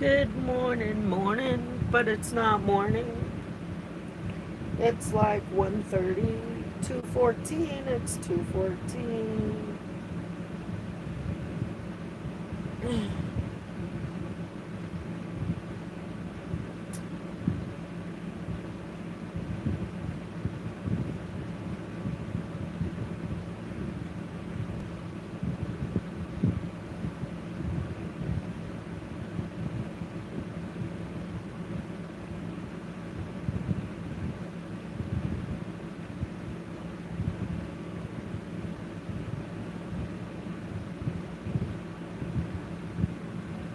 Good morning, morning, but it's not morning. It's like 1:30, 2:14. It's 2:14.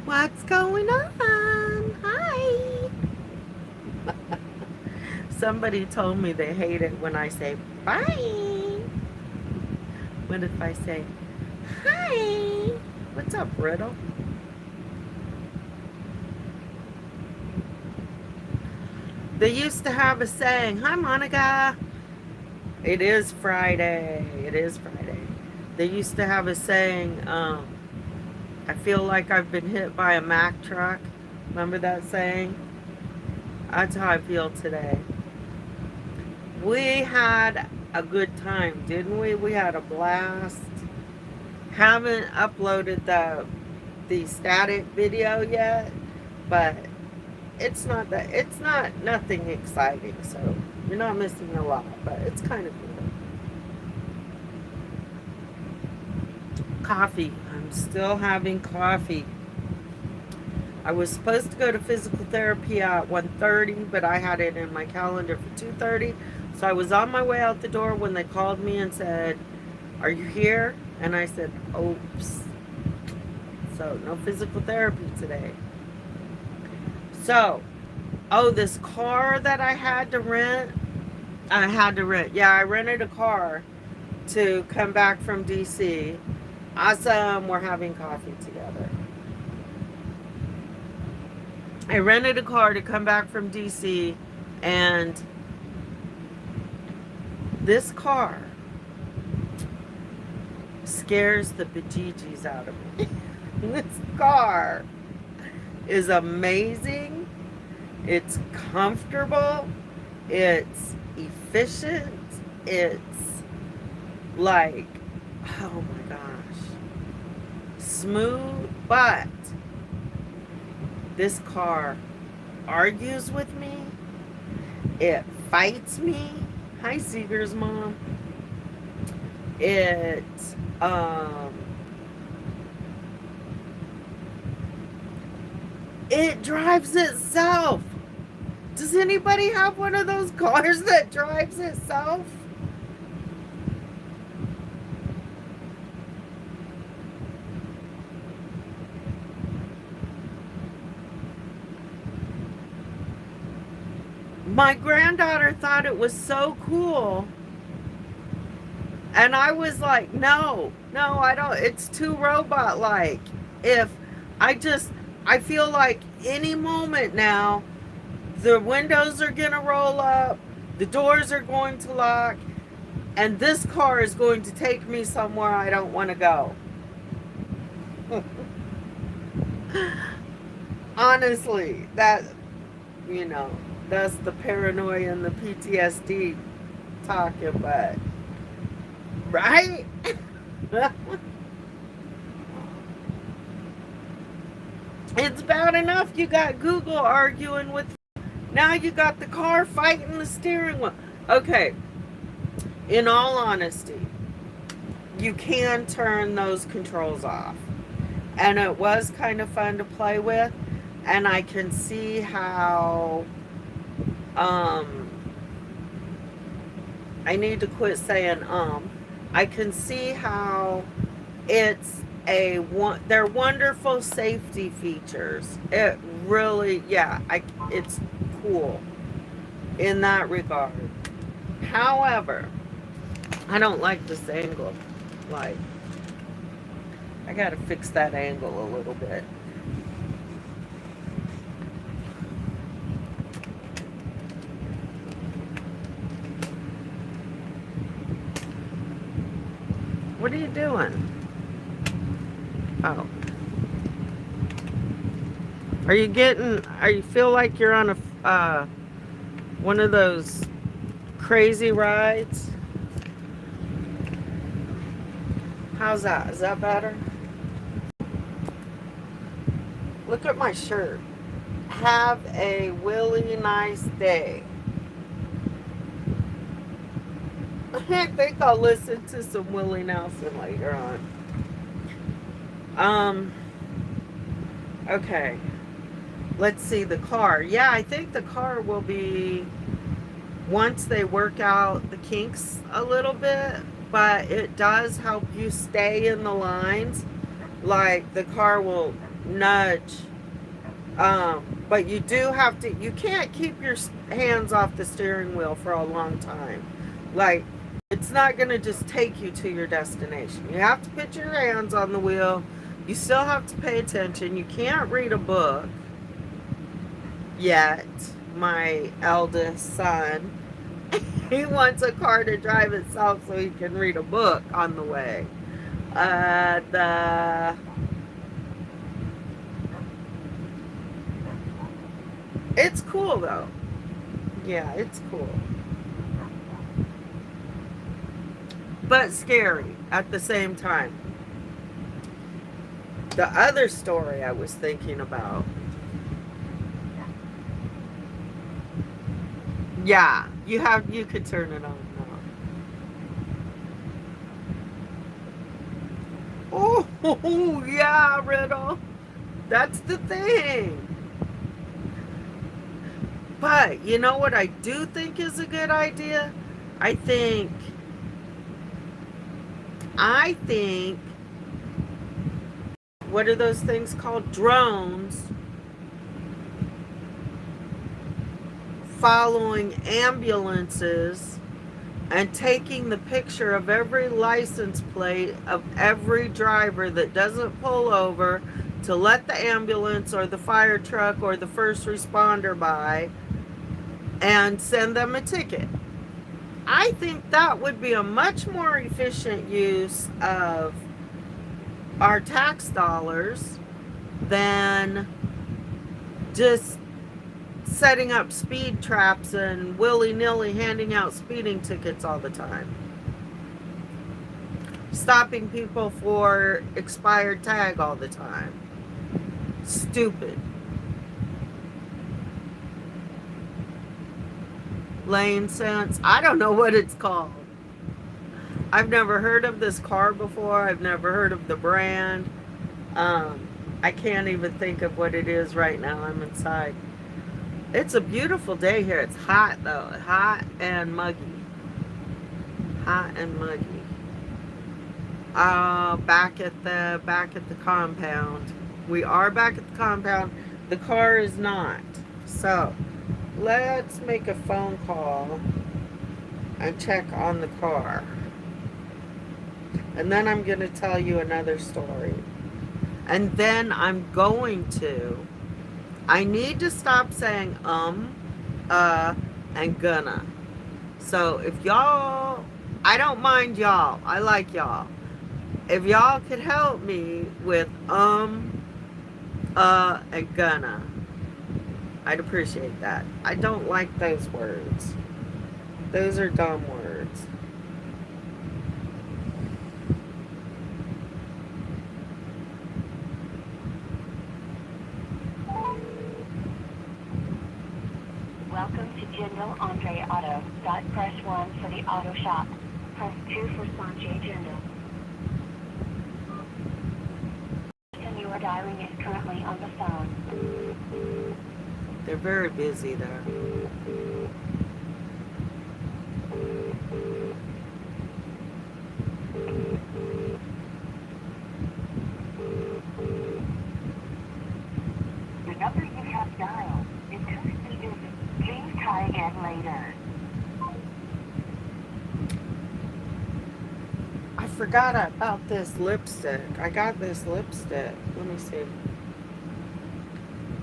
What's going on? Hi. Somebody told me they hate it when I say bye. What if I say hi? What's up, Riddle? They used to have a saying, hi, Monica. It is Friday. It is Friday. They used to have a saying, I feel like I've been hit by a Mack truck. Remember that saying? That's how I feel today. We had a good time, didn't we? We had a blast. Haven't uploaded the static video yet, but it's not nothing exciting, so you're not missing a lot, but it's kind of cool. Coffee. I'm still having coffee. I was supposed to go to physical therapy at 1:30, but I had it in my calendar for 2:30. So I was on my way out the door when they called me and said, "Are you here?" And I said, "Oops." So no physical therapy today. So, oh, this car that I had to rent. I had to rent. Yeah, I rented a car to come back from DC. Awesome. We're having coffee together. I rented a car to come back from DC, and this car scares the bejeebies out of me. This car is amazing. It's comfortable. It's efficient. It's like, oh my gosh, smooth, but this car argues with me. It fights me. Hi, Seeger's mom. It um it drives itself. Does anybody have one of those cars that drives itself? My granddaughter thought it was so cool. And I was like, no, I don't. It's too robot like. If I just, I feel like any moment now, the windows are going to roll up, the doors are going to lock, and this car is going to take me somewhere I don't want to go. Honestly, you know, that's the paranoia and the PTSD talking, but, right? It's bad enough you got Google arguing with you. Now you got the car fighting the steering wheel. Okay, in all honesty, you can turn those controls off. And it was kind of fun to play with. And I can see how I need to quit saying I can see how it's they're wonderful safety features. It really, yeah, it's cool in that regard. However, I don't like this angle. Like, I gotta fix that angle a little bit. What are you doing? Oh. Are you feel like you're on one of those crazy rides? How's that? Is that better? Look at my shirt. Have a really nice day. I think I'll listen to some Willie Nelson later on. Okay. Let's see the car. Yeah, I think the car will be once they work out the kinks a little bit, but it does help you stay in the lines. Like the car will nudge. But you do have to, you can't keep your hands off the steering wheel for a long time. Like, it's not going to just take you to your destination. You have to put your hands on the wheel. You still have to pay attention. You can't read a book yet. My eldest son, he wants a car to drive itself so he can read a book on the way. It's cool though. Yeah, it's cool. But scary at the same time. The other story I was thinking about. Yeah, you could turn it on now. Oh, yeah, Riddle. That's the thing. But you know what I do think is a good idea? I think what are those things called? Drones following ambulances and taking the picture of every license plate of every driver that doesn't pull over to let the ambulance or the fire truck or the first responder by and send them a ticket. I think that would be a much more efficient use of our tax dollars than just setting up speed traps and willy-nilly handing out speeding tickets all the time. Stopping people for expired tag all the time. Stupid. Lane sense. I don't know what it's called. I've never heard of this car before. I've never heard of the brand. I can't even think of what it is right now. I'm inside. It's a beautiful day here. It's hot though. Hot and muggy. Hot and muggy. Back at the compound. We are back at the compound. The car is not. So let's make a phone call and check on the car. And then I'm going to tell you another story. And then I need to stop saying and gonna. So if y'all, I don't mind y'all. I like y'all. If y'all could help me with and gonna, I'd appreciate that. I don't like those words. Those are dumb words. Welcome to General Andre Auto. Press 1 for the auto shop. Press 2 for Sanjay Jindal. The person you are dialing is currently on the phone. They're very busy there. The number you have dialed is currently busy. Please try again later. I forgot about this lipstick. I got this lipstick. Let me see.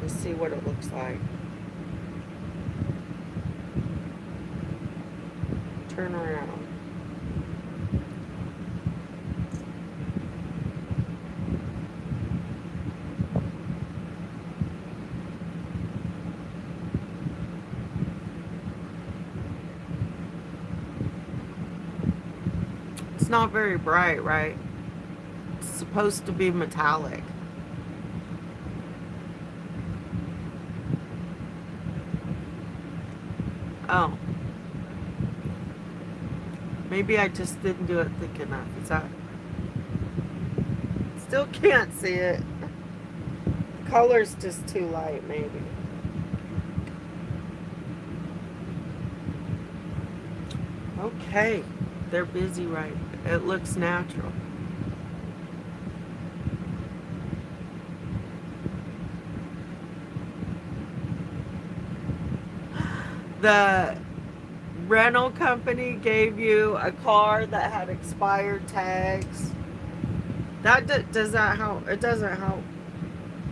Let's see what it looks like. Turn around. not very bright, right? It's supposed to be metallic. Oh. Maybe I just didn't do it thick enough. Is that... Still can't see it. The color's just too light, maybe. Okay. They're busy, right? It looks natural. The rental company gave you a car that had expired tags. That does that help? It doesn't help.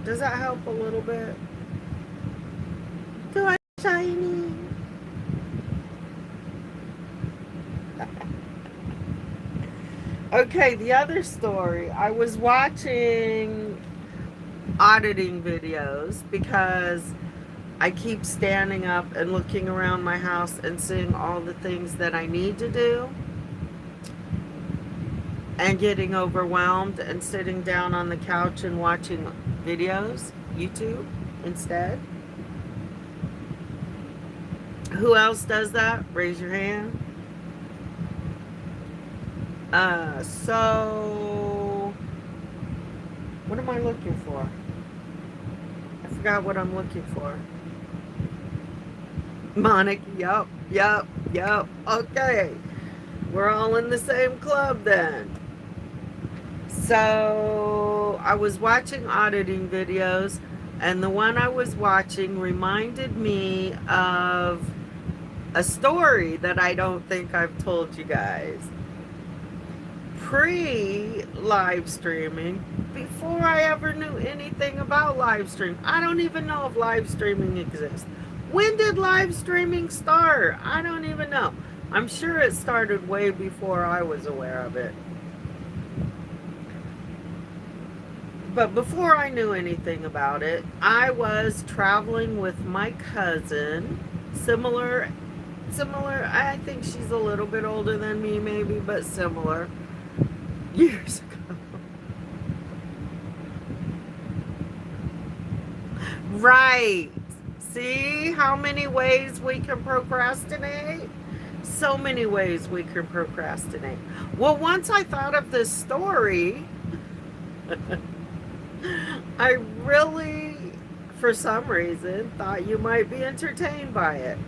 Does that help a little bit? Do I shiny? Okay, the other story. I was watching auditing videos because I keep standing up and looking around my house and seeing all the things that I need to do and getting overwhelmed and sitting down on the couch and watching videos, YouTube instead. Who else does that? Raise your hand. So what am I looking for? I forgot what I'm looking for. Monica, yup. Okay. We're all in the same club then. So I was watching auditing videos, and the one I was watching reminded me of a story that I don't think I've told you guys. Pre-live streaming, before I ever knew anything about live stream. I don't even know if live streaming exists. When did live streaming start? I don't even know. I'm sure it started way before I was aware of it. But before I knew anything about it, I was traveling with my cousin, similar, I think she's a little bit older than me maybe, but similar, years ago. Right. See how many ways we can procrastinate? So many ways we can procrastinate. Well, once I thought of this story, I really, for some reason, thought you might be entertained by it.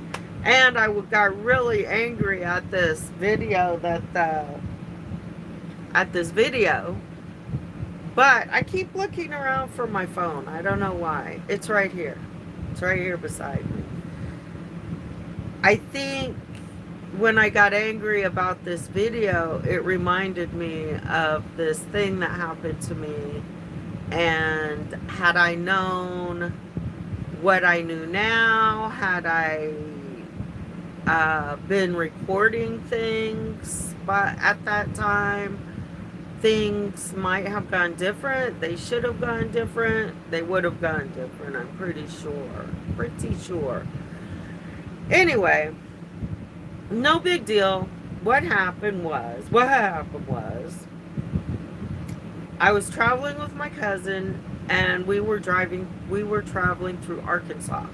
And I got really angry at this video but I keep looking around for my phone. I don't know why. It's right here. It's right here beside me. I think when I got angry about this video, it reminded me of this thing that happened to me. And had I known what I knew now, had I been recording things but at that time, things might have gone different. They should have gone different. They would have gone different, I'm pretty sure. Anyway, no big deal. What happened was I was traveling with my cousin, and we were traveling through Arkansas.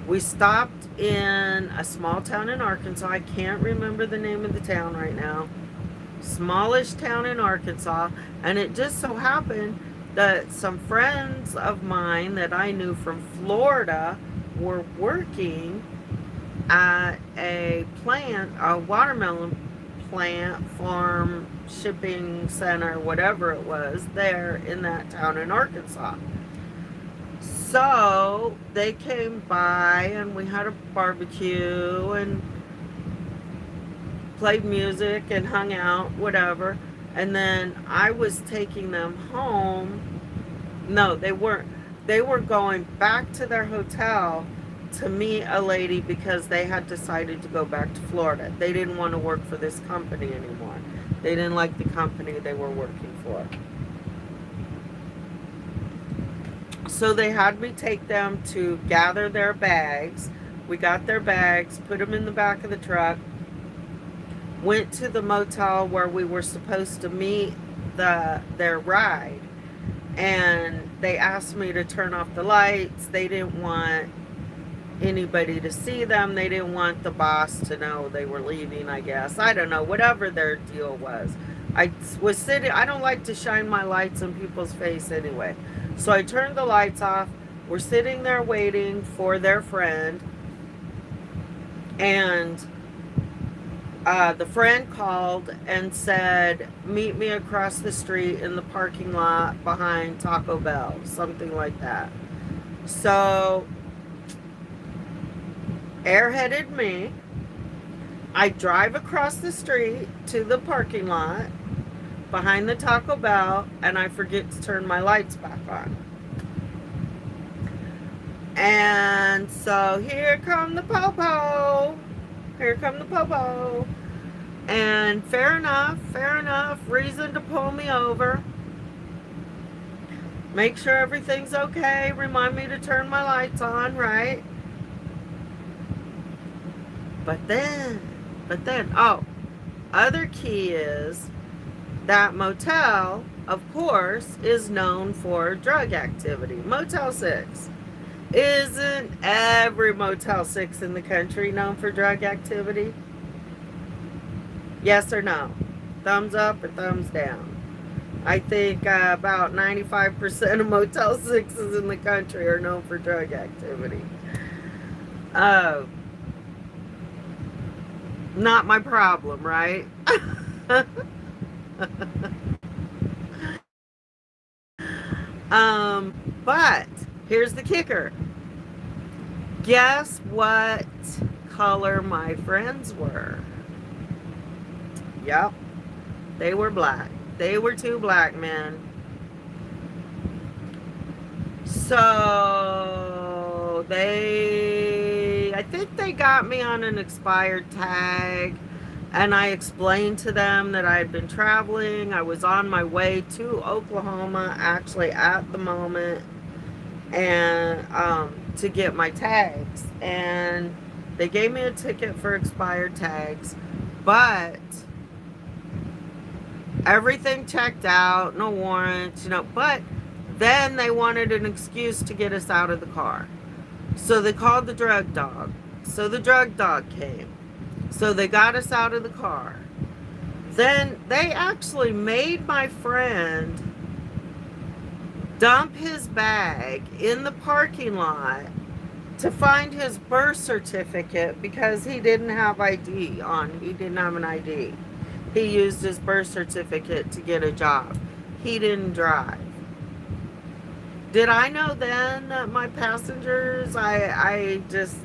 We stopped in a small town in Arkansas. I can't remember the name of the town right now. Smallish town in Arkansas. And it just so happened that some friends of mine that I knew from Florida were working at a watermelon plant, farm, shipping center, whatever it was, there in that town in Arkansas. So they came by and we had a barbecue and played music and hung out, whatever. And then I was taking them home. No, they weren't. They were going back to their hotel to meet a lady because they had decided to go back to Florida. They didn't want to work for this company anymore. They didn't like the company they were working for. So they had me take them to gather their bags. We got their bags, put them in the back of the truck, went to the motel where we were supposed to meet their ride, and they asked me to turn off the lights. They didn't want anybody to see them. They didn't want the boss to know they were leaving, I guess. I don't know, whatever their deal was. I was sitting, I don't like to shine my lights in people's face anyway. So I turned the lights off. We're sitting there waiting for their friend, and the friend called and said, meet me across the street in the parking lot behind Taco Bell, something like that. So, airheaded me. I drive across the street to the parking lot behind the Taco Bell, and I forget to turn my lights back on. And so here come the popo. Here come the popo. And fair enough, reason to pull me over. Make sure everything's okay. Remind me to turn my lights on, right? But then, oh, other key is that motel, of course, is known for drug activity. Motel 6. Isn't every Motel 6 in the country known for drug activity? Yes or no? Thumbs up or thumbs down? I think about 95% of Motel 6s in the country are known for drug activity. Not my problem, right? But here's the kicker. Guess what color my friends were? Yep, they were black. They were 2 black men. So I think they got me on an expired tag, and I explained to them that I had been traveling. I was on my way to Oklahoma, actually, at the moment, and to get my tags. And they gave me a ticket for expired tags, but everything checked out, no warrants, but then they wanted an excuse to get us out of the car. So they called the drug dog. So the drug dog came. So they got us out of the car. Then they actually made my friend dump his bag in the parking lot to find his birth certificate because he didn't have ID on. He didn't have an ID. He used his birth certificate to get a job. He didn't drive. Did I know then that my passengers, I just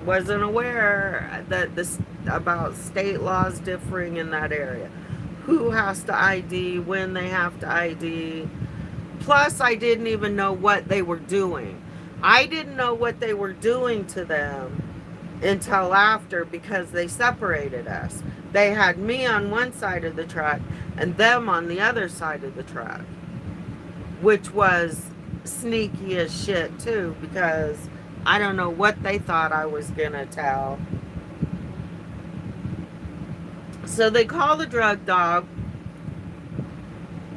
wasn't aware that about state laws differing in that area. Who has to ID, when they have to ID. Plus, I didn't even know what they were doing. I didn't know what they were doing to them until after, because they separated us. They had me on one side of the truck and them on the other side of the truck, which was sneaky as shit too, because I don't know what they thought I was gonna tell. So they call the drug dog.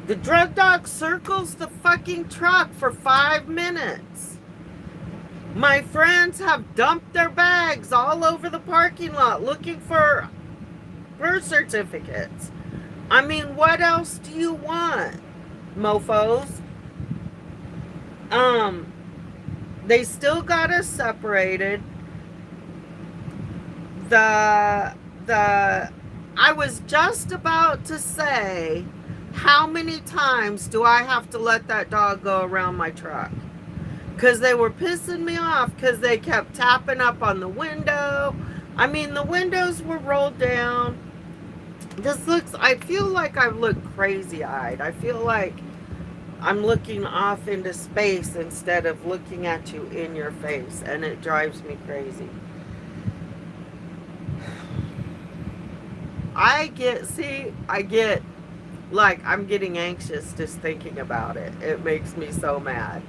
The drug dog circles the fucking truck for 5 minutes. My friends have dumped their bags all over the parking lot looking for birth certificates. I mean, what else do you want, mofos? They still got us separated. I was just about to say, how many times do I have to let that dog go around my truck? Because they were pissing me off because they kept tapping up on the window. I mean, the windows were rolled down. I feel like I look crazy-eyed. I feel like I'm looking off into space instead of looking at you in your face, and it drives me crazy. I get like I'm getting anxious just thinking about it. It makes me so mad.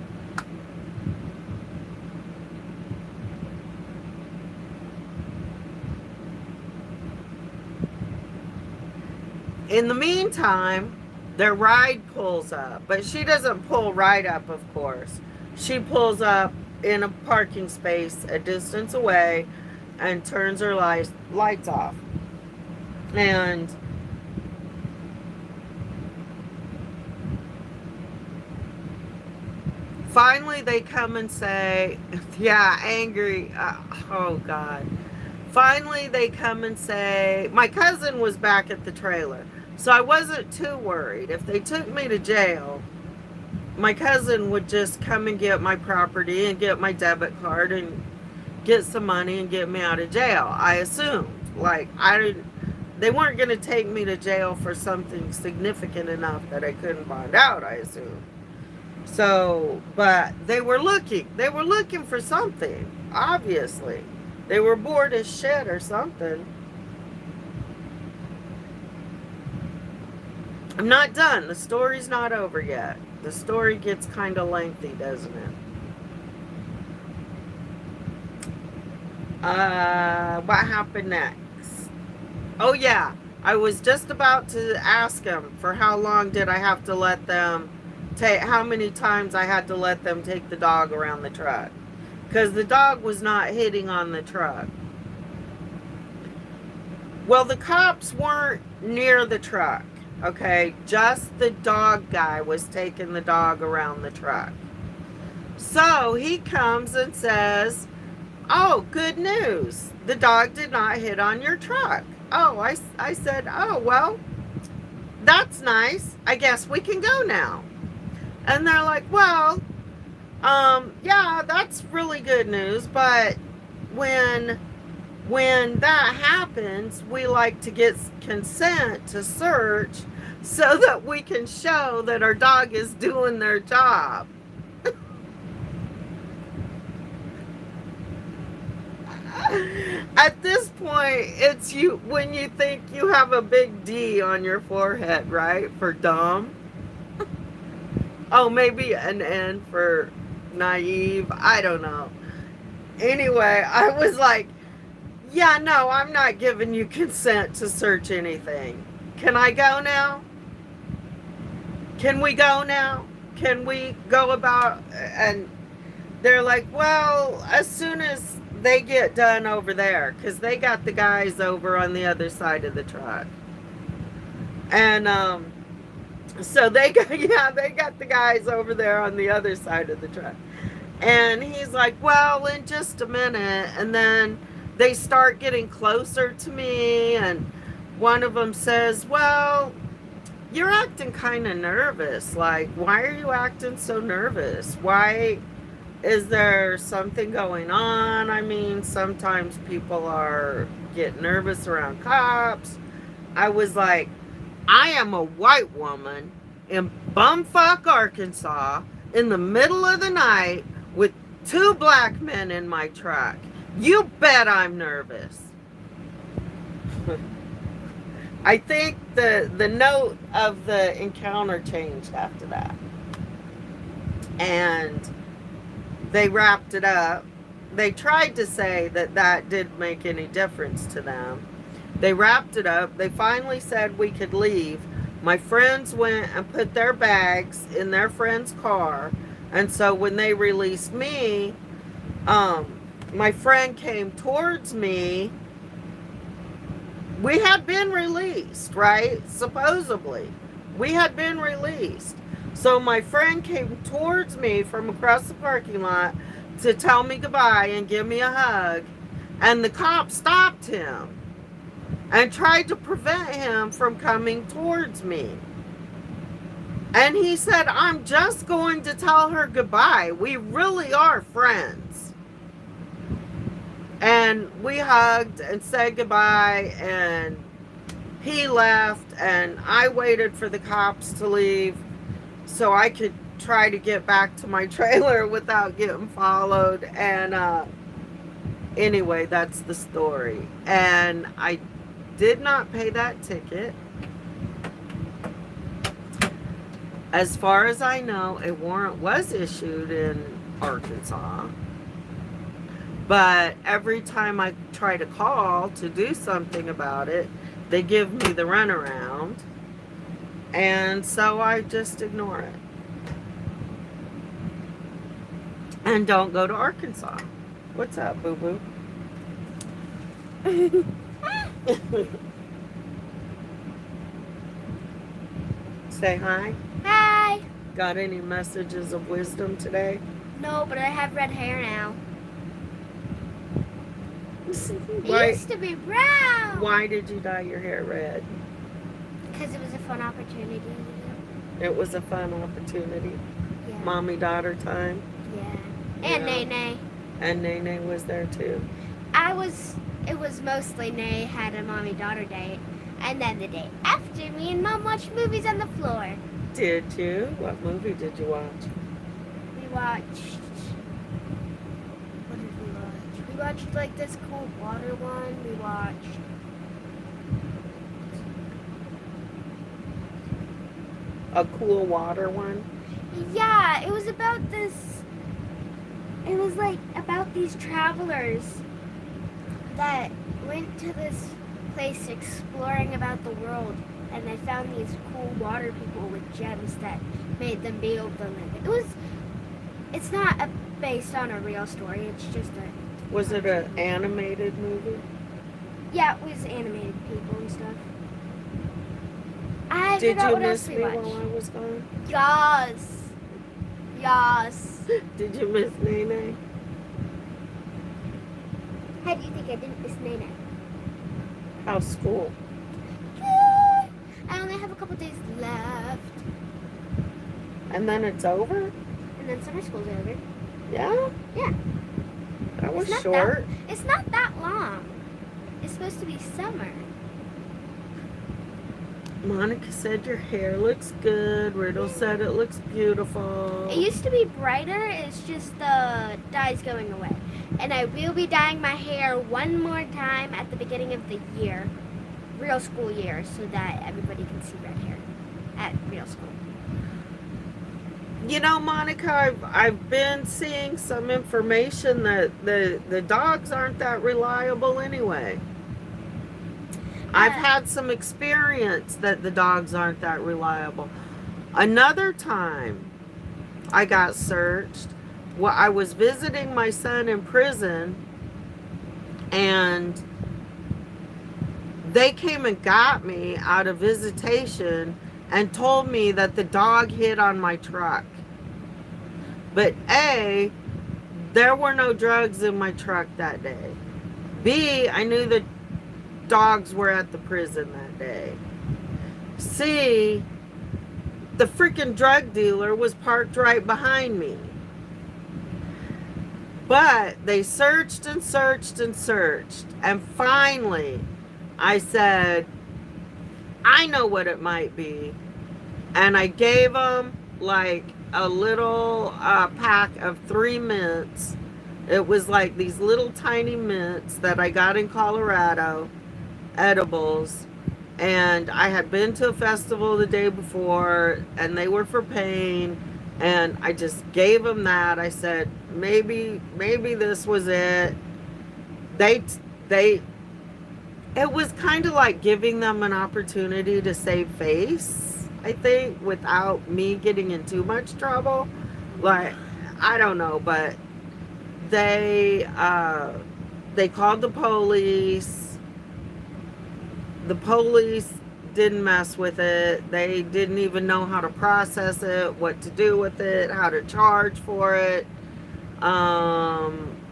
In the meantime, their ride pulls up, but she doesn't pull right up, of course. She pulls up in a parking space a distance away and turns her lights off. And finally they come and say, yeah, angry. Oh, God. Finally they come and say, my cousin was back at the trailer. So I wasn't too worried. If they took me to jail, my cousin would just come and get my property and get my debit card and get some money and get me out of jail. I assumed. Like, they weren't going to take me to jail for something significant enough that I couldn't bond out, I assumed. So, but they were looking for something, obviously. They were bored as shit or something. I'm not done. The story's not over yet. The story gets kind of lengthy, doesn't it? What happened next? Oh yeah, I was just about to ask him for how long did I have to let them take, how many times I had to let them take the dog around the truck. Because the dog was not hitting on the truck. Well, the cops weren't near the truck. Okay, just the dog guy was taking the dog around the truck. So he comes and says, oh, good news. The dog did not hit on your truck. Oh, I said, oh, well, that's nice. I guess we can go now. And they're like, well, yeah, that's really good news. But when that happens, we like to get consent to search so that we can show that our dog is doing their job. At this point, it's you when you think you have a big D on your forehead, right? For dumb. Oh, maybe an N for naive. I don't know. Anyway, I was like, yeah, no, I'm not giving you consent to search anything. Can I go now? Can we go now? Can we go about? And they're like, well, as soon as they get done over there, because they got the guys over on the other side of the truck. And so they got the guys over there on the other side of the truck. And he's like, well, in just a minute. And then they start getting closer to me, and one of them says, well, you're acting kind of nervous. Like, why are you acting so nervous? Why is there something going on? I mean, sometimes people get nervous around cops. I was like, I am a white woman in bumfuck Arkansas in the middle of the night with 2 black men in my truck. You bet I'm nervous. I think the note of the encounter changed after that. And they wrapped it up. They tried to say that didn't make any difference to them. They wrapped it up. They finally said we could leave. My friends went and put their bags in their friend's car. And so when they released me, my friend came towards me. We had been released, right? Supposedly. We had been released. So my friend came towards me from across the parking lot to tell me goodbye and give me a hug. And the cop stopped him and tried to prevent him from coming towards me. And he said, I'm just going to tell her goodbye. We really are friends. And we hugged and said goodbye, and he left, and I waited for the cops to leave so I could try to get back to my trailer without getting followed. And anyway, that's the story. And I did not pay that ticket. As far as I know, a warrant was issued in Arkansas. But every time I try to call to do something about it, they give me the runaround. And so I just ignore it. And don't go to Arkansas. What's up, boo-boo? Say hi. Hi. Got any messages of wisdom today? No, but I have red hair now. It Why, used to be brown. why did you dye your hair red? Because it was a fun opportunity. It was a fun opportunity. Yeah. Mommy-daughter time. Yeah. And Yeah. Nene. And Nene was there too. It was mostly Nay had a mommy-daughter date. And then the day after, me and Mom watched movies on the floor. Did you? What movie did you watch? We watched... What did we watch? We watched like this cool water one. We watched... A cool water one? Yeah, it was about this... It was like about these travelers that went to this place exploring about the world, and they found these cool water people with gems that made them be able to live. It's not based on a real story. It's just a... Was it an animated movie? Yeah, it was animated people and stuff. I Did forgot you what else miss we me watched. while I was gone? Yes. Yes. Did you miss Nene? How do you think I didn't miss Nene? How's school? Good. I only have a couple days left. And then it's over? And then summer school's over. Yeah? Yeah. That was It's not short. It's not that long. It's supposed to be summer. Monica said your hair looks good. Riddle said it looks beautiful. It used to be brighter. It's just the dye's going away. And I will be dyeing my hair one more time at the beginning of the year. Real school year, so that everybody can see red hair at real school. You know, Monica, I've been seeing some information that the dogs aren't that reliable anyway. I've had some experience that the dogs aren't that reliable. Another time I got searched, well, I was visiting my son in prison, and they came and got me out of visitation and told me that the dog hid on my truck. But A, there were no drugs in my truck that day. B, I knew the dogs were at the prison that day. C, the freaking drug dealer was parked right behind me. But they searched and searched and searched. And finally, I said, I know what it might be. And I gave them like a little pack of 3 mints. It was like these little tiny mints that I got in Colorado, edibles. And I had been to a festival the day before, and they were for pain. And I just gave them that. I said, maybe this was it. It was kind of like giving them an opportunity to save face, I think, without me getting in too much trouble. Like, I don't know, but they called the police. The police didn't mess with it. They didn't even know how to process it, what to do with it, how to charge for it.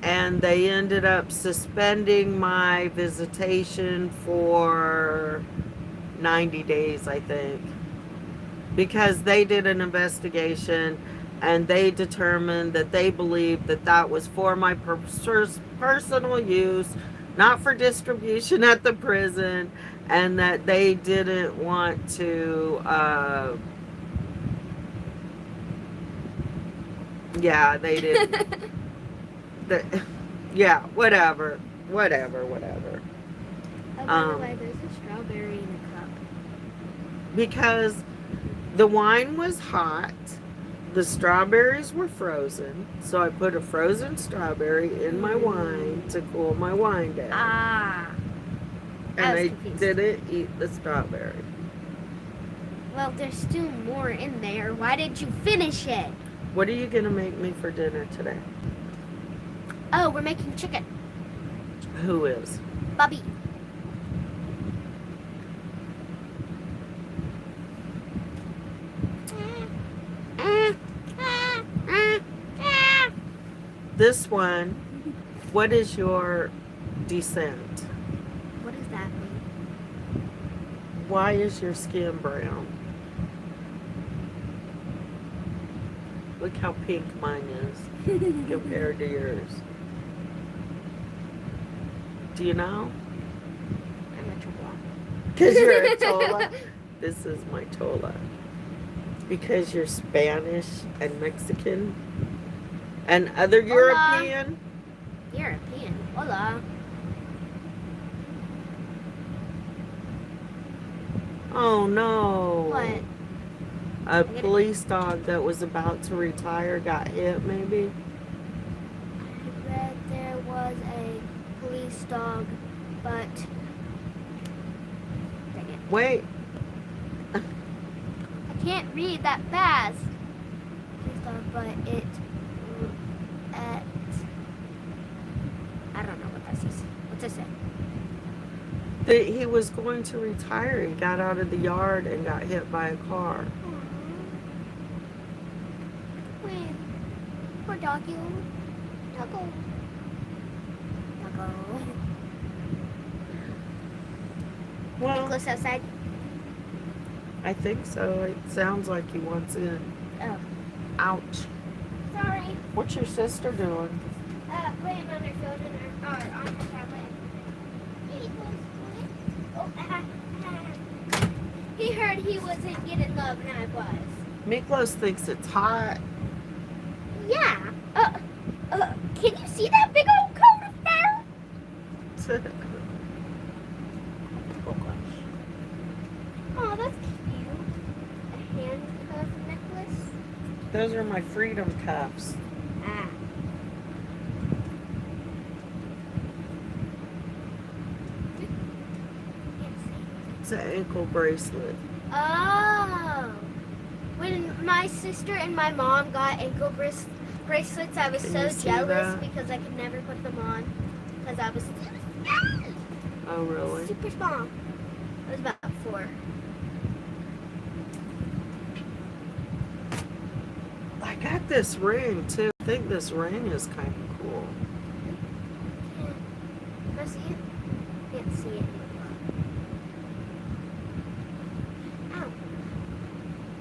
And they ended up suspending my visitation for 90 days, I think, because they did an investigation and they determined that they believed that that was for my personal use, not for distribution at the prison, and that they didn't want to, yeah, they didn't. Yeah, whatever. I wonder why there's a strawberry in a cup. Because the wine was hot, the strawberries were frozen, so I put a frozen strawberry in my wine to cool my wine down. Ah. And I confused. didn't eat the strawberry. Well, there's still more in there. Why didn't you finish it? What are you gonna make me for dinner today? Oh, we're making chicken. Who is? Bobby. This one, what is your descent? What does that mean? Why is your skin brown? Look how pink mine is compared to yours. Do you know? I'm a Tola. Because you're a Tola. This is my Tola. Because you're Spanish and Mexican and other Hola. European. European. Hola. Oh no. What? A police dog that was about to retire got hit, maybe? I read there was a police dog, but dang it. Wait. I can't read that fast. Police dog, but it I don't know what that says. What's it say? That he was going to retire. He got out of the yard and got hit by a car. Wait. Poor doggy. Doggo. Doggo. Well, Nicholas outside. I think so. It sounds like he wants in. Oh. Ouch. Sorry. What's your sister doing? Playing on her phone and on her tablet. He heard he wasn't getting love and I was. Miklos thinks it's hot. Yeah. Can you see that big old coat of fur? Oh, that's cute. A handcuff necklace. Those are my freedom cuffs. Ah. It's an ankle bracelet. Oh. When my sister and my mom got ankle bracelets, I was Can so you see jealous that? because I could never put them on because I was Oh, really? super small. I was about 4. I got this ring, too. I think this ring is kind of cool. Can I see it? Can't see it. Ow.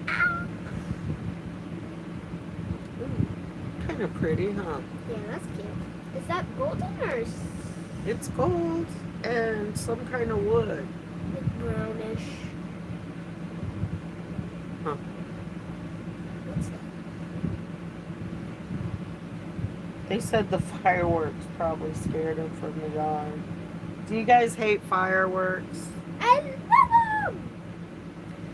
Ow. Kind of pretty, huh? Yeah, that's cute. Is that golden or It's gold and some kind of wood. like brownish? Huh. What's that? They said the fireworks probably scared him from the yard. Do you guys hate fireworks? I love them!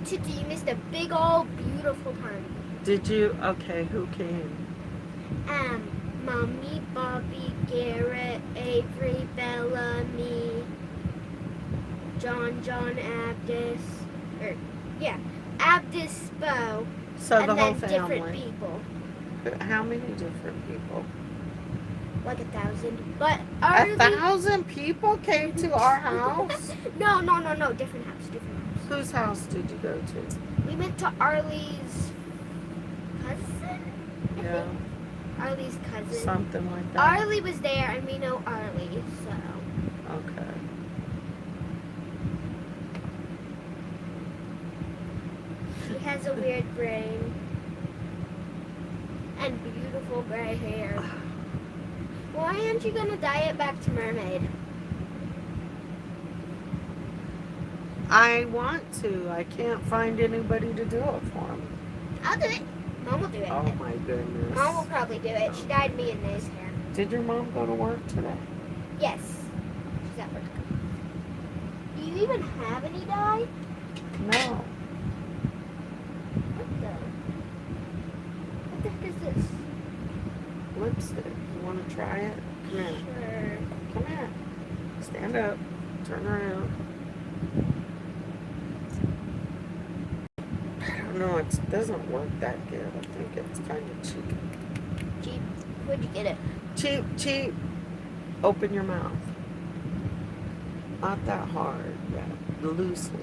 Today you missed a big old beautiful party. Did you? Okay, who came? Mommy, Bobby, Garrett, Avery, Bella, me, John, Abdus, Abdus, Bo, So and the whole then different family. people, How many different people? like 1,000. But 1,000 people came to our house? No, different house. Whose house did you go to? We went to Arlie's cousin. I Yeah, think. Arlie's cousin. something like that. Arlie was there, and we know Arlie, so. Okay. She has a weird brain. And beautiful gray hair. Why aren't you gonna dye it back to mermaid? I want to. I can't find anybody to do it for me. I'll do it. Mom will do it. Oh my goodness. Mom will probably do it. She dyed me and Nay's hair. Did your mom go to work today? Yes. She's at work. Do you even have any dye? No. What the heck is this? Lipstick. You want to try it? Come here. Sure. Come here. Stand up. Turn around. No, it doesn't work that good. I think it's kind of cheap. Cheap. Where'd you get it? Cheap, cheap. Open your mouth. Not that hard. Yeah, loosely.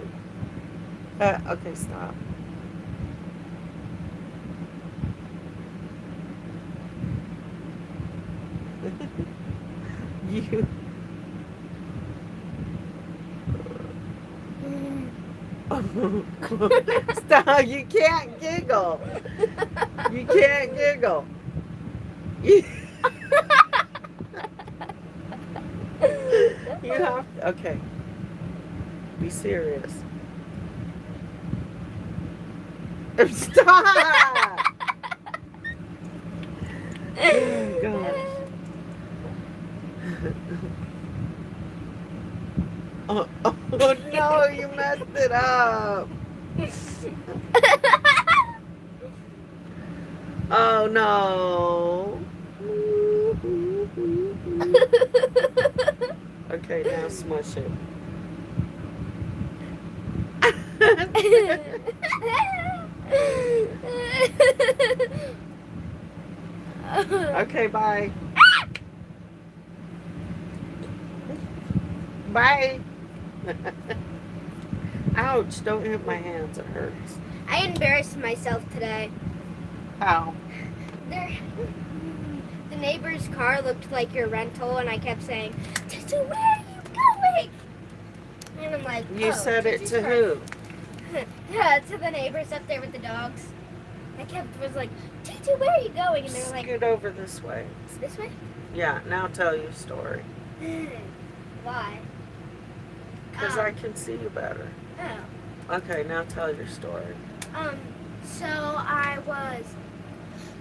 Okay, stop. You. Stop. You can't giggle. You can't giggle. You have to, okay. Be serious. Stop! Oh, gosh. Oh, no, you messed it up. Oh no. Okay, now smush it. Okay, bye. Bye. Ouch, don't hit my hands, it hurts. I embarrassed myself today. How? The neighbor's car looked like your rental, and I kept saying, "Tito, where are you going?" And I'm like, You oh, said it Tito's to car. who? Yeah, to the neighbors up there with the dogs. Was like, "Tito, where are you going?" And they were like, Scoot over this way. "This way." Yeah, now tell your story. Why? Because I can see you better. Oh. Okay, now tell your story.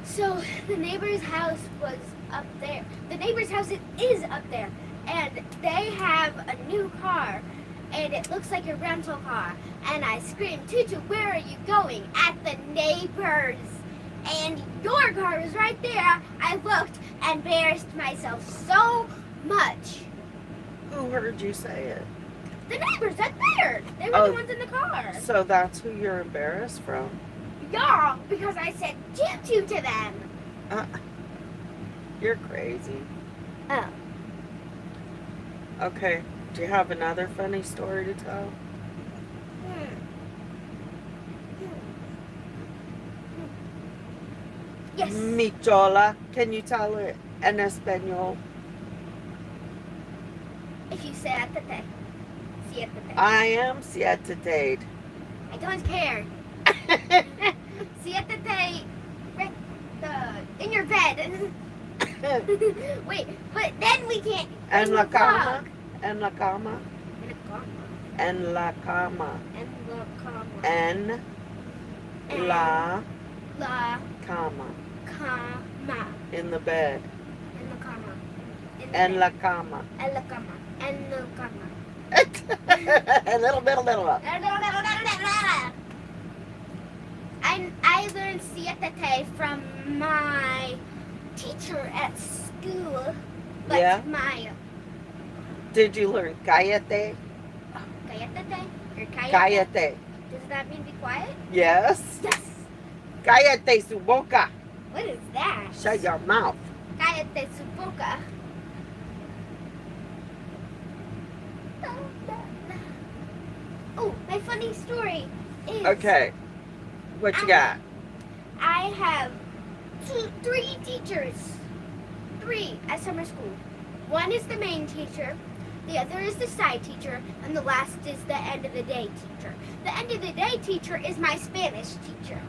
So the neighbor's house was up there. The neighbor's house is up there, and they have a new car, and it looks like a rental car. And I screamed, "Tutu, where are you going?" at the neighbors. And your car was right there. I looked and embarrassed myself so much. Who heard you say it? The neighbors up there. They were Oh. the ones in the car. So that's who you're embarrassed from? Yeah, because I said Tutu to them. You're crazy. Oh. Okay, do you have another funny story to tell? Yes. Michola, can you tell it in Espanol? If you say siéntate. I am siete. I don't care. Siéntate right in your bed. Wait, but then we can't. En la we cama. talk. En la cama. En la cama. En la La cama. cama. In the bed. En la cama. En la cama. En la cama. En la cama. A little. I learned siéntate from my teacher at school. But Yeah? my Did you learn cállate? cállate or cállate. Cállate. Does that mean be quiet? Yes. Yes. Cállate su boca. What is that? Shut your mouth. Cállate su boca. Oh, my funny story is Okay. What you got? I have three teachers. Three at summer school. One is the main teacher, the other is the side teacher, and the last is the end of the day teacher. The end of the day teacher is my Spanish teacher.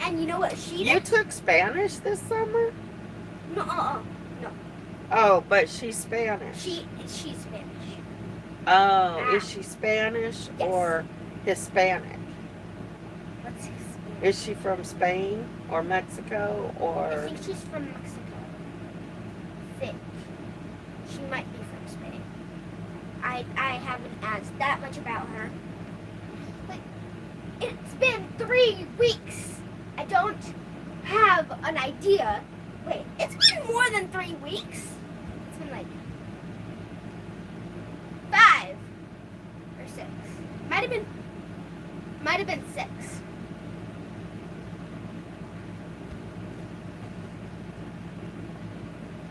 And you know what she You did? took Spanish this summer? No, Oh, but she's Spanish. she's Spanish. Oh, is she Spanish Yes. or Hispanic? What's his Spanish? Is she from Spain or Mexico I or... think she's from Mexico. Think. She might be from Spain. I haven't asked that much about her. But it's been 3 weeks. I don't have an idea. Wait, it's been more than 3 weeks. It's been like 5 or 6. Might have been Might have been 6.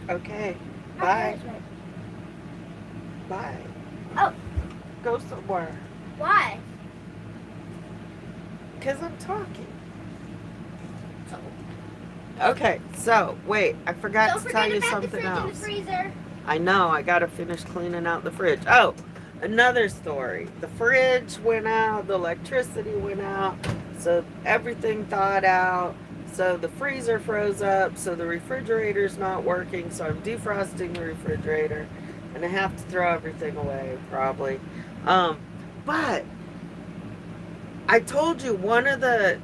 Okay. Okay, Bye. that's right. Bye. Oh. Go somewhere. Why? Because I'm talking. So, Okay, so wait, I forgot don't to tell forget you about the something fridge and the else. freezer. I know, I gotta finish cleaning out the fridge. Oh, another story. The fridge went out, the electricity went out, so everything thawed out. So the freezer froze up, so the refrigerator's not working, so I'm defrosting the refrigerator, and I have to throw everything away, probably. But I told you one of the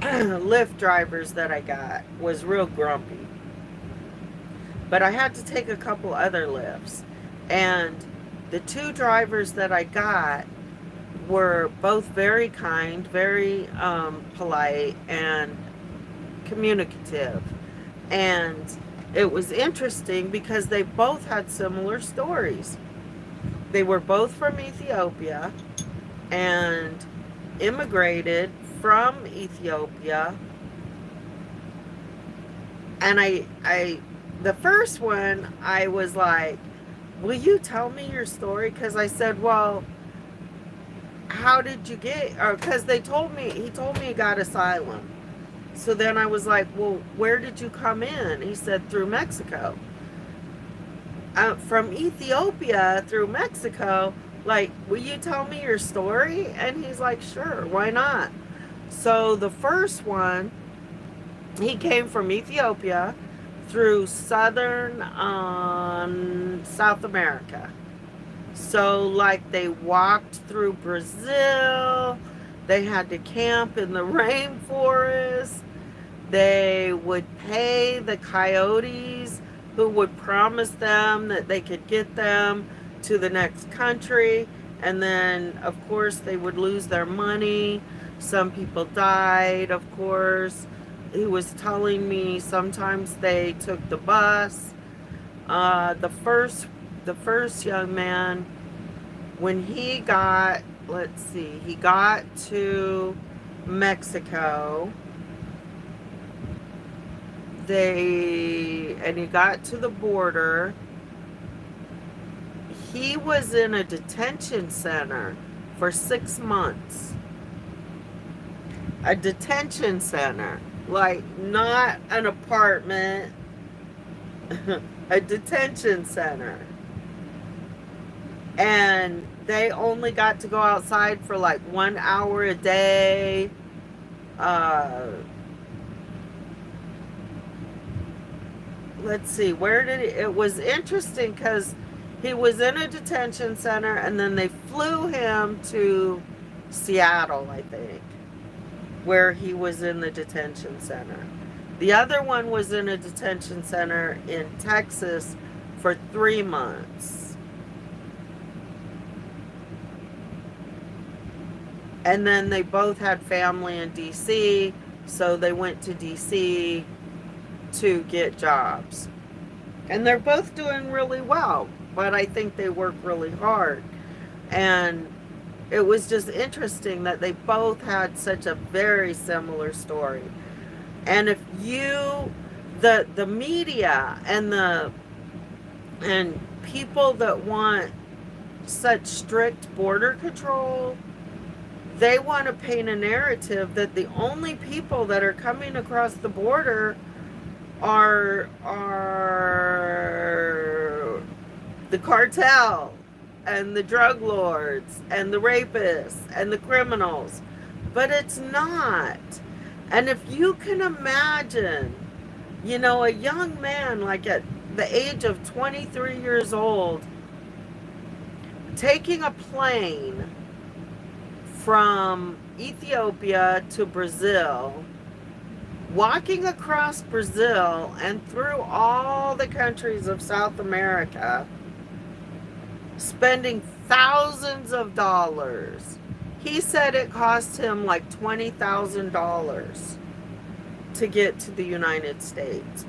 Lyft drivers that I got was real grumpy. But I had to take a couple other lifts. And the 2 drivers that I got were both very kind, very polite, and communicative. And it was interesting because they both had similar stories. They were both from Ethiopia and immigrated from Ethiopia. And the first one, I was like, will you tell me your story? Because I said, well, how did you get, or because he told me he got asylum. So then I was like, well, where did you come in? He said, through Mexico. From Ethiopia through Mexico, like, will you tell me your story? And he's like, sure, why not? So the first one, he came from Ethiopia through southern South America. So, like, they walked through Brazil, they had to camp in the rainforest, they would pay the coyotes who would promise them that they could get them to the next country, and then, of course, they would lose their money. Some people died, of course. He was telling me sometimes they took the bus. The first young man, when he got, he got to Mexico, and he got to the border. He was in a detention center for 6 months. A detention center. Like, not an apartment, a detention center. And they only got to go outside for like 1 hour a day. Let's see, it was interesting because he was in a detention center and then they flew him to Seattle, I think, where he was in the detention center. The other one was in a detention center in Texas for 3 months. And then they both had family in DC, so they went to DC to get jobs. And they're both doing really well, but I think they work really hard. And it was just interesting that they both had such a very similar story. And if the media and people that want such strict border control, they want to paint a narrative that the only people that are coming across the border are the cartel and the drug lords and the rapists and the criminals. But it's not. And if you can imagine, a young man like at the age of 23 years old taking a plane from Ethiopia to Brazil, walking across Brazil and through all the countries of South America, spending thousands of dollars. He said it cost him like $20,000 to get to the United States.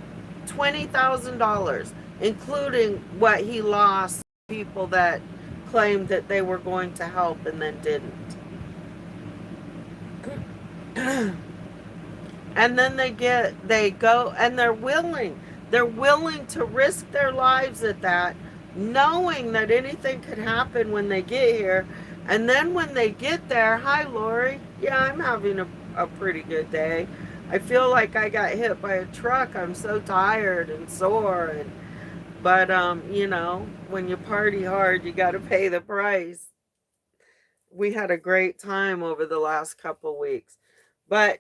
$20,000, including what he lost, people that claimed that they were going to help and then didn't. And then they go, and they're willing to risk their lives at that, knowing that anything could happen when they get here. And then when they get there, hi Lori, yeah, I'm having a pretty good day. I feel like I got hit by a truck. I'm so tired and sore, but when you party hard, you got to pay the price. We had a great time over the last couple weeks, but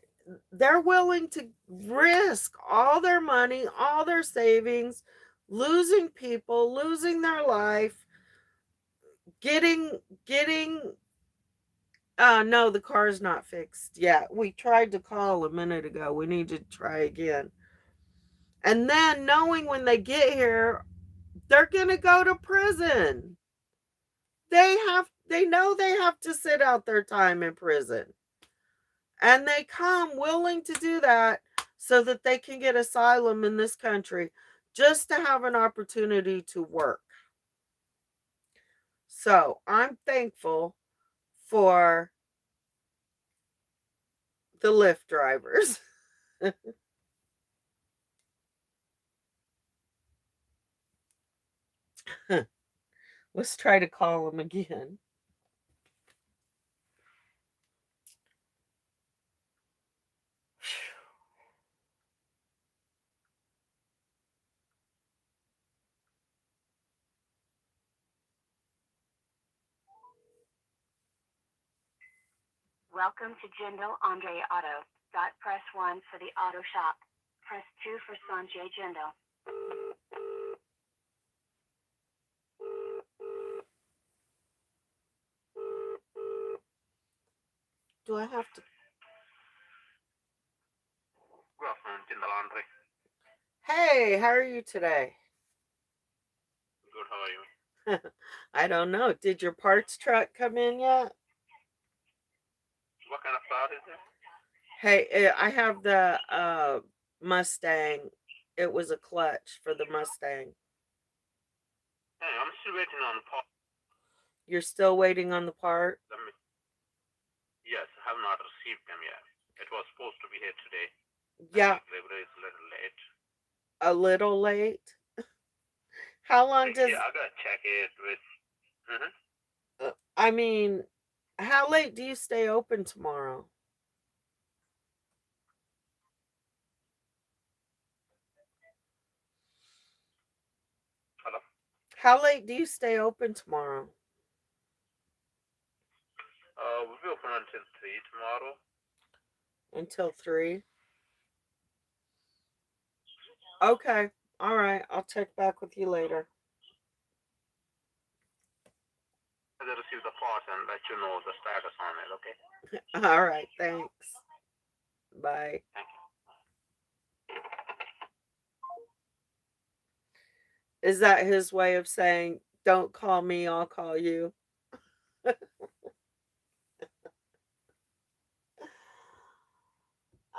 they're willing to risk all their money, all their savings, losing people, losing their life, getting no, the car's not fixed yet. We tried to call a minute ago. We need to try again. And then knowing when they get here, they're going to go to prison. They know they have to sit out their time in prison. And they come willing to do that so that they can get asylum in this country, just to have an opportunity to work. So I'm thankful for the Lyft drivers. Let's try to call them again. Welcome to Jindal Andre Auto. Press 1 for the auto shop. Press 2 for Sanjay Jindal. Do I have to? Good afternoon, Jindal Andre. Hey, how are you today? Good, how are you? I don't know. Did your parts truck come in yet? What kind of car is it? Hey, I have the Mustang. It was a clutch for the Mustang. Hey, I'm still waiting on part. You're still waiting on the part? Yes, I have not received them yet. It was supposed to be here today. Yeah. Delivery is a little late. A little late? How long does... Yeah, I gotta check it with... I mean, how late do you stay open tomorrow? Hello? How late do you stay open tomorrow? We'll be open until 3 tomorrow. Until 3? Okay. All right. I'll check back with you later. I'll receive the parts and let you know the status on it, okay? All right. Thanks. Bye. Thank you. Is that his way of saying, don't call me, I'll call you?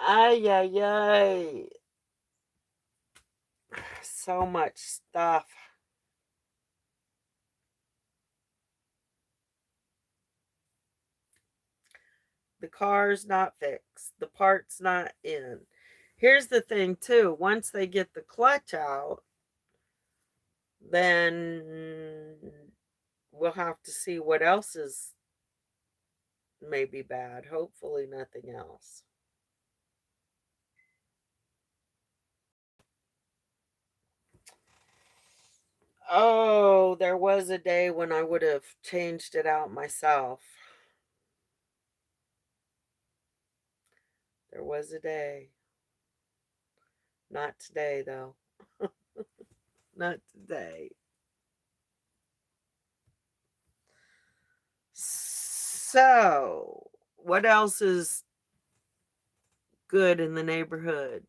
Ay, ay, ay. So much stuff. The car's not fixed. The part's not in. Here's the thing, too. Once they get the clutch out, then we'll have to see what else is maybe bad. Hopefully nothing else. Oh, there was a day when I would have changed it out myself. There was a day. Not today, though. Not today. So, what else is good in the neighborhood?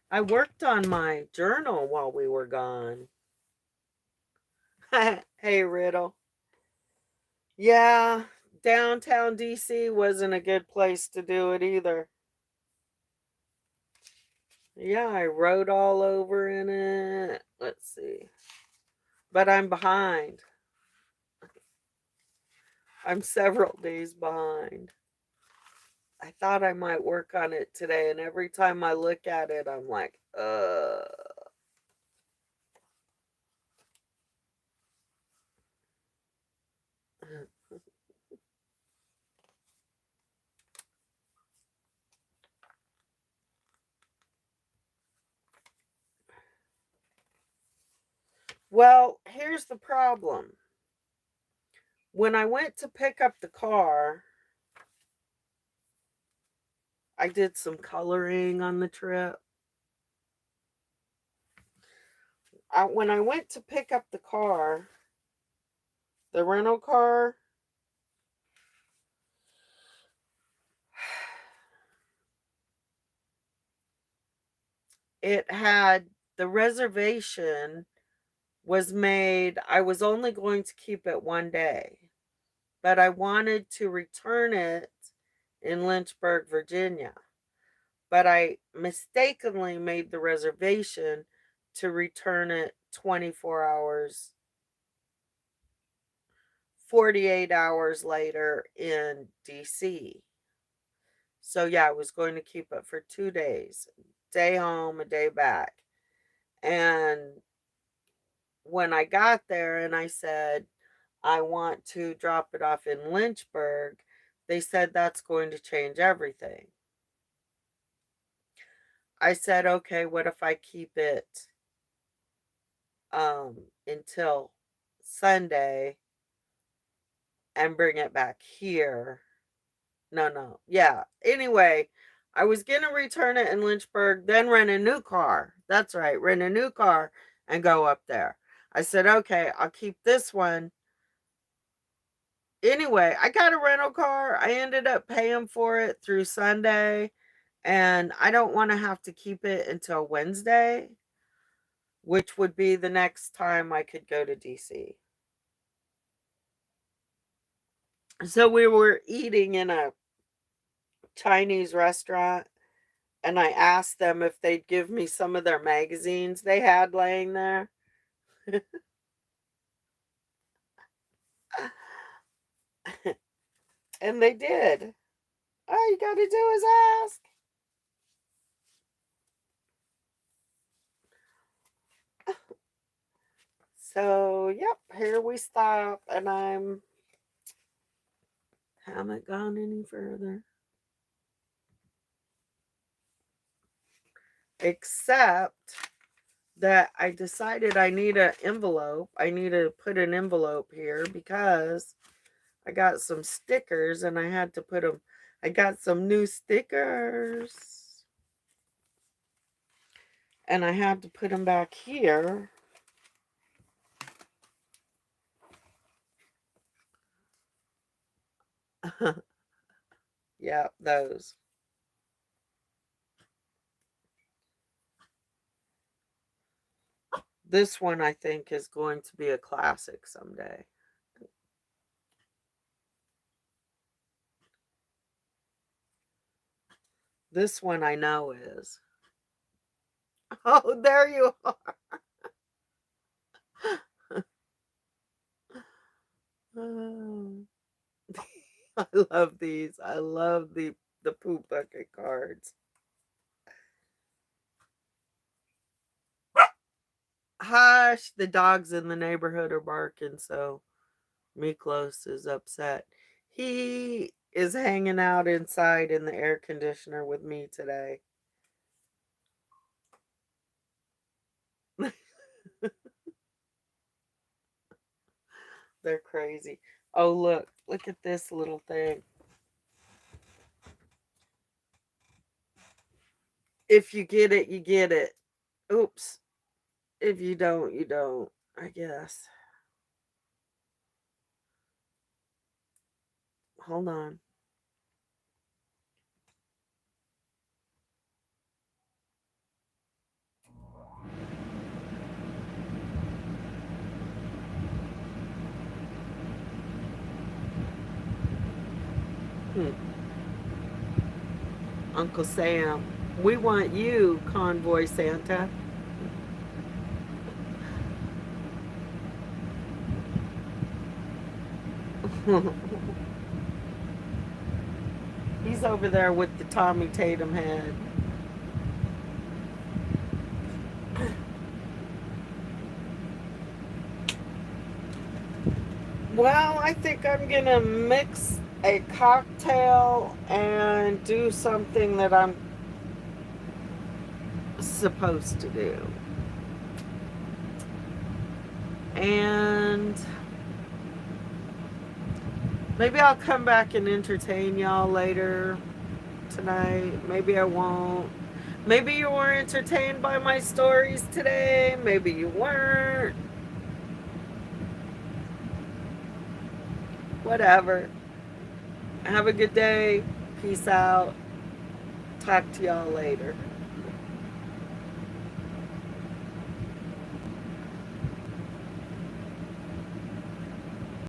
I worked on my journal while we were gone. Hey, Riddle. Yeah, downtown DC wasn't a good place to do it either. Yeah, I wrote all over in it. Let's see. But I'm behind. I'm several days behind. I thought I might work on it today, and every time I look at it, I'm like, Well, here's the problem. When I went to pick up the car, I did some coloring on the trip. When I went to pick up the car, the rental car, it had the reservation was made. I was only going to keep it one day, but I wanted to return it in Lynchburg, Virginia. But I mistakenly made the reservation to return it 24 hours, 48 hours later in DC. So, yeah, I was going to keep it for 2 days, day home, a day back. And when I got there and I said, I want to drop it off in Lynchburg, they said that's going to change everything. I said, okay, what if I keep it until Sunday and bring it back here? No. Yeah. Anyway, I was going to return it in Lynchburg, then rent a new car. That's right, rent a new car and go up there. I said, okay, I'll keep this one. Anyway, I got a rental car. I ended up paying for it through Sunday, and I don't want to have to keep it until Wednesday, which would be the next time I could go to DC. So we were eating in a Chinese restaurant, and I asked them if they'd give me some of their magazines they had laying there. And they did. All you gotta do is ask. So, yep, here we stop, and haven't gone any further. Except that I decided I need an envelope. I need to put an envelope here because I got some stickers and I had to put them. I got some new stickers and I had to put them back here. Yeah, those. This one I think is going to be a classic someday. This one I know is. Oh, there you are. Oh. I love these. I love the poop bucket cards. Hush, the dogs in the neighborhood are barking, so Miklos is upset. He is hanging out inside in the air conditioner with me today. They're crazy. Oh, look at this little thing. If you get it, you get it. Oops. If you don't, you don't, I guess. Hold on. Uncle Sam. We want you, Convoy Santa. He's over there with the Tommy Tatum head. Well, I think I'm gonna mix a cocktail and do something that I'm supposed to do. And maybe I'll come back and entertain y'all later tonight. Maybe I won't. Maybe you were entertained by my stories today. Maybe you weren't. Whatever. Have a good day. Peace out. Talk to y'all later.